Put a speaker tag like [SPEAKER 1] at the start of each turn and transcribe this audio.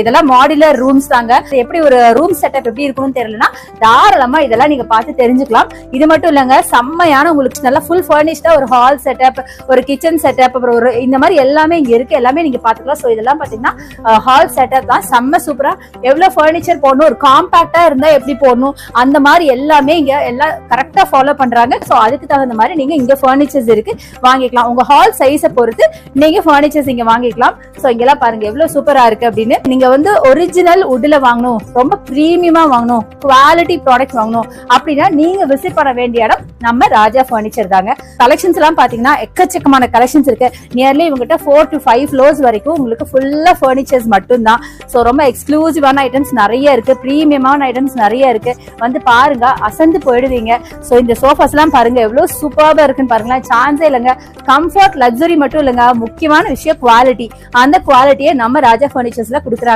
[SPEAKER 1] இதெல்லாம் modular rooms தாங்க. எப்படி ஒரு ரூம் செட்டப் எப்படி இருக்கும்னு தெரியலனா தாராளமா இதெல்லாம் நீங்க பார்த்து தெரிஞ்சுக்கலாம். இது மட்டும் இல்லங்க, செம்மையான உங்களுக்கு நல்ல ஃபுல் ஃபர்னிஷ்டா ஒரு ஹால் செட்டப், ஒரு கிச்சன் செட்டப், அப்புறம் ஒரு இந்த மாதிரி எல்லாமே இங்க இருக்கு. எல்லாமே நீங்க பாத்துக்கலாம். சோ இதெல்லாம் பாத்தீங்கன்னா ஹால் செட்டப் தான். செம்ம சூப்பரா எவ்வளவு ஃபர்னிச்சர் போடணும், ஒரு காம்பாக்டா இருந்தா எப்படி போடணும், அந்த மாதிரி எல்லாமே இங்க எல்லாம் கரெக்டா ஃபாலோ பண்றாங்க. சோ அதுக்கு தகுந்த மாதிரி நீங்க இங்க ஃபர்னிச்சர்ஸ் இருக்கு, வாங்கிக்கலாம். உங்க ஹால் சைஸை பொறுத்து நீங்க ஃபர்னிச்சர்ஸ் இங்க வாங்கிக்கலாம். சோ இங்கெல்லாம் பாருங்க எவ்வளவு சூப்பரா இருக்கு அப்படின்னு. நீங்க வந்து ஒரிஜினல் வுட்ல வாங்கணும், ரொம்ப பிரீமியமா வாங்கணும், குவாலிட்டி ப்ராடக்ட் வாங்கணும் அப்படின்னா நீங்க விசிட் பண்ண வேண்டிய இடம் நம்ம ராஜா ஃபர்னிச்சர் தாங்க. கலெக்ஷன்ஸ் எல்லாம் பாத்தீங்கன்னா எக்கச்சக்கமான கலெக்ஷன்ஸ் இருக்கு. நியர்லி இவங்கிட்ட 4 to 5 floors வரைக்கும் உங்களுக்கு ஃபுல்லா ஃபர்னிச்சர்ஸ் மட்டும் தான். சோ ரொம்ப எக்ஸ்க்ளூசிவான ஐட்டம்ஸ் நிறைய இருக்கு, பிரீமியமான ஐட்டம்ஸ் நிறைய இருக்கு. வந்து பாருங்க, அசந்து போயிடுவீங்க. சோ இந்த சோஃபாஸ் எல்லாம் பாருங்க எவ்வளவு சூப்பரா இருக்குன்னு பாருங்களேன். சான்ஸே இல்லைங்க. கம்ஃபர்ட், லக்ஸரி மட்டும் இல்லைங்க, முக்கியமான விஷயம் குவாலிட்டி. அந்த குவாலிட்டியை நம்ம ராஜா ஃபர்னிச்சர்ஸ்ல கொடுக்குறாங்க.